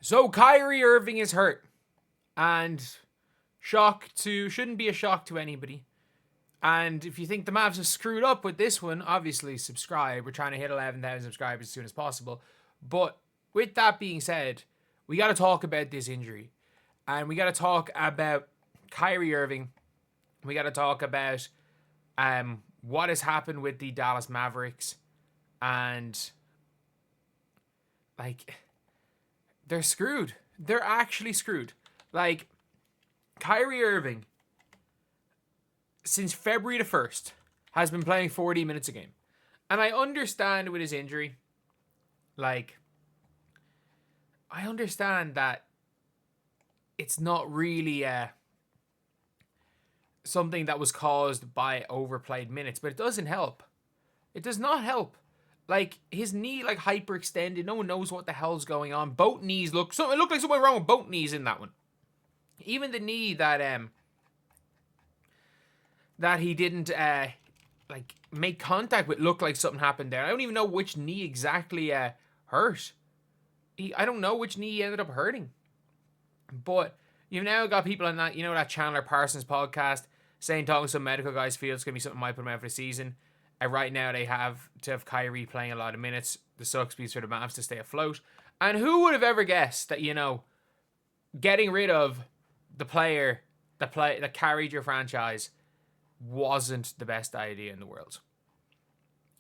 So Kyrie Irving is hurt, and shouldn't be a shock to anybody. And if you think the Mavs have screwed up with this one, obviously subscribe. We're trying to hit 11,000 subscribers as soon as possible. But with that being said, we got to talk about this injury, and we got to talk about Kyrie Irving. We got to talk about what has happened with the Dallas Mavericks, and they're screwed. They're actually screwed. Kyrie Irving, since February the 1st, has been playing 40 minutes a game. And I understand with his injury, I understand that it's not really something that was caused by overplayed minutes, but it doesn't help. It does not help. His knee, hyperextended. No one knows what the hell's going on. Both knees it looked like something wrong with both knees in that one. Even the knee that he didn't make contact with looked like something happened there. I don't even know which knee exactly hurt. I don't know which knee he ended up hurting. But you've now got people on that Chandler Parsons podcast talking to some medical guys feel it's going to be something might put him out for the season. And right now they have to have Kyrie playing a lot of minutes. The sucks piece for the Mavs to stay afloat. And who would have ever guessed that, getting rid of the player that carried your franchise wasn't the best idea in the world.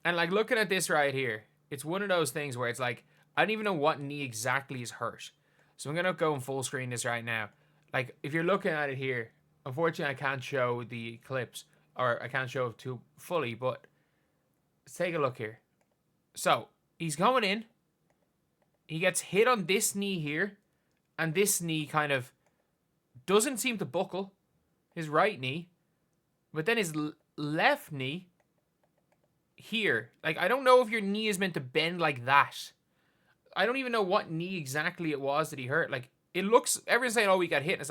And looking at this right here, it's one of those things where it's I don't even know what knee exactly is hurt. So I'm going to go and full screen this right now. If you're looking at it here, unfortunately I can't show the clips, or I can't show it too fully, but let's take a look here. So he's going in. He gets hit on this knee here, and this knee kind of doesn't seem to buckle, his right knee, but then his left knee here. I don't know if your knee is meant to bend like that. I don't even know what knee exactly it was that he hurt. It looks, everyone's saying, oh, he got hit. And it's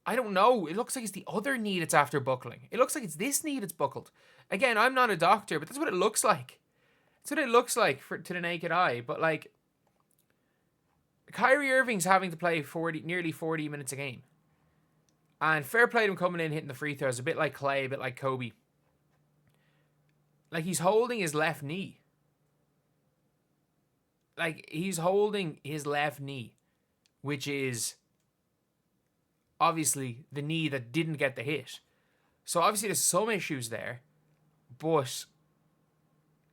I don't know. It looks like it's the other knee that's after buckling. It looks like it's this knee that's buckled. Again, I'm not a doctor, but that's what it looks like. That's what it looks like to the naked eye. But Kyrie Irving's having to play nearly 40 minutes a game. And fair play to him coming in, hitting the free throws, a bit like Clay, a bit like Kobe. He's holding his left knee. He's holding his left knee, which is obviously the knee that didn't get the hit. So obviously there's some issues there, but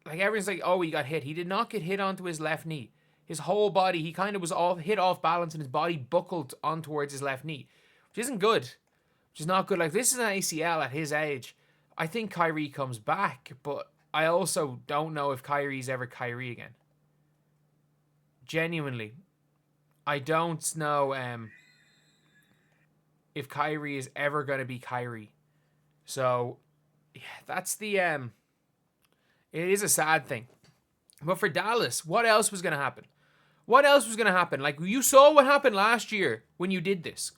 everyone's oh, he got hit. He did not get hit onto his left knee. His whole body, he kind of was hit off balance, and his body buckled on towards his left knee, which isn't good, which is not good. This is an ACL at his age. I think Kyrie comes back, but I also don't know if Kyrie's ever Kyrie again. Genuinely, I don't know if Kyrie is ever going to be Kyrie. So, yeah, that's the it is a sad thing. But for Dallas, what else was going to happen? What else was going to happen? You saw what happened last year when you did this.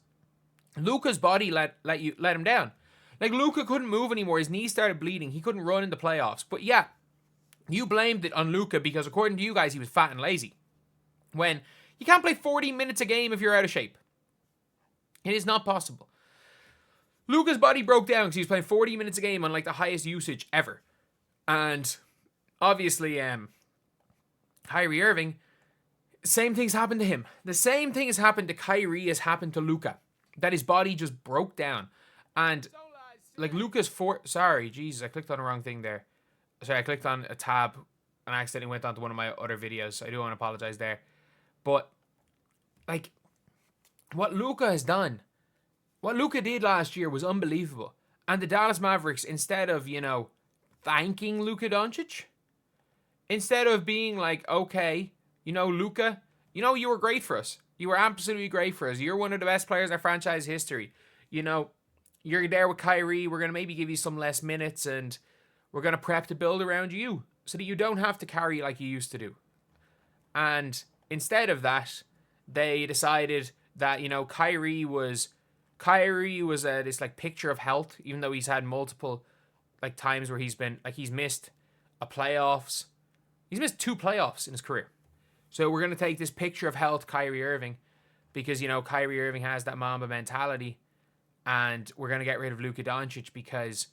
Luka's body let him down. Luka couldn't move anymore. His knee started bleeding. He couldn't run in the playoffs. But yeah, you blamed it on Luka because according to you guys, he was fat and lazy. When you can't play 40 minutes a game if you're out of shape. It is not possible. Luka's body broke down because he was playing 40 minutes a game on the highest usage ever. And obviously, Kyrie Irving, same things happened to him. The same thing has happened to Kyrie as happened to Luka. That his body just broke down. And Luka's sorry, Jesus, I clicked on the wrong thing there. Sorry, I clicked on a tab and I accidentally went on to one of my other videos, so I do want to apologize there. But what Luka has done, what Luka did last year was unbelievable. And the Dallas Mavericks, instead of, thanking Luka Doncic, instead of being okay, Luka, you were great for us. You were absolutely great for us. You're one of the best players in our franchise history. You're there with Kyrie. We're going to maybe give you some less minutes, and we're going to prep to build around you so that you don't have to carry like you used to do. And instead of that, they decided that, Kyrie was this picture of health, even though he's had multiple times where he's been he's missed playoffs. He's missed 2 playoffs in his career. So we're going to take this picture of health, Kyrie Irving, because, Kyrie Irving has that Mamba mentality, and we're going to get rid of Luka Doncic because,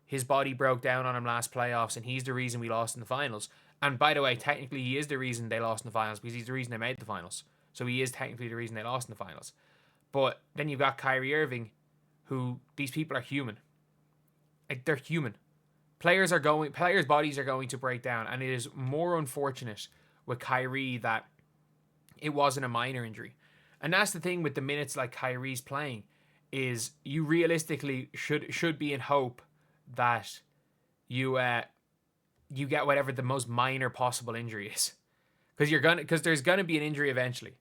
his body broke down on him last playoffs, and he's the reason we lost in the finals. And by the way, technically, he is the reason they lost in the finals because he's the reason they made the finals. So he is technically the reason they lost in the finals. But then you've got Kyrie Irving, who, these people are human. Like, they're human. Players' bodies are going to break down, and it is more unfortunate with Kyrie that it wasn't a minor injury. And that's the thing with the minutes like Kyrie's playing, is you realistically should be in hope that you get whatever the most minor possible injury is, because there's gonna be an injury eventually.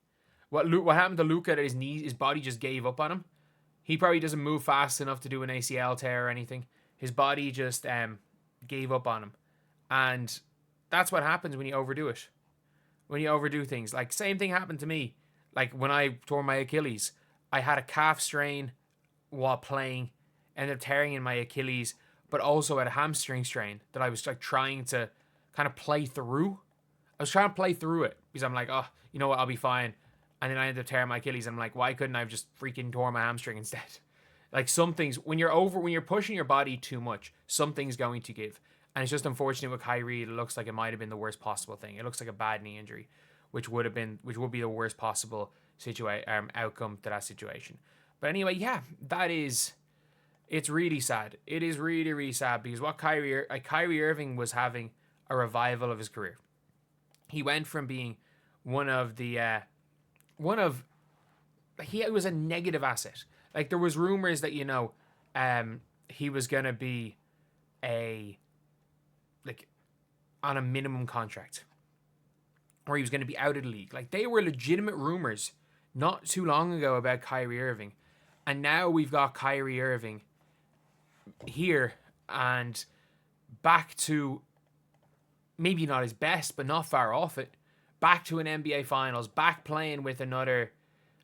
What happened to Luka? That his body just gave up on him. He probably doesn't move fast enough to do an ACL tear or anything. His body just gave up on him, and that's what happens when you overdo it. When you overdo things, like same thing happened to me. Like when I tore my Achilles, I had a calf strain while playing, ended up tearing in my Achilles, but also had a hamstring strain that I was like trying to kind of play through. I was trying to play through it because I'm like, oh, you know what, I'll be fine. And then I ended up tearing my Achilles. I'm like, why couldn't I have just freaking tore my hamstring instead? Like some things, when you're pushing your body too much, something's going to give. And it's just unfortunate with Kyrie. It looks like it might have been the worst possible thing. It looks like a bad knee injury, which would be the worst possible outcome to that situation. But anyway, yeah, it's really sad. It is really, really sad because what Kyrie Irving was having a revival of his career. He went from being he was a negative asset. Like there was rumors that he was gonna be on a minimum contract, or he was gonna be out of the league. Like they were legitimate rumors not too long ago about Kyrie Irving, and now we've got Kyrie Irving here and back to maybe not his best, but not far off it. Back to an NBA Finals, back playing with another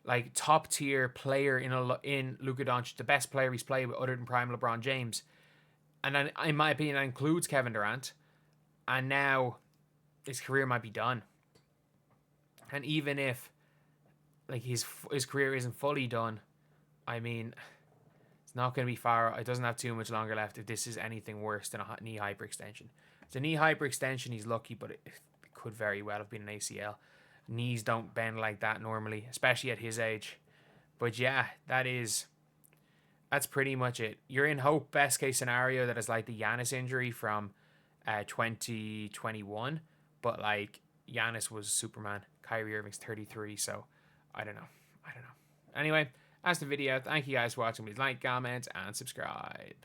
like top tier player in Luka Doncic, the best player he's played with other than prime LeBron James, and then in my opinion that includes Kevin Durant. And now his career might be done. And even if like his career isn't fully done, I mean, it's not going to be far. It doesn't have too much longer left if this is anything worse than a knee hyperextension. It's a knee hyperextension. He's lucky, but it could very well have been an ACL. Knees don't bend like that normally, especially at his age. But yeah, that's pretty much it. You're in hope, best case scenario, that it's like the Giannis injury from 2021, but like Giannis was Superman. Kyrie Irving's 33, so I don't know. Anyway, that's the video. Thank you guys for watching. Please like, comment, and subscribe.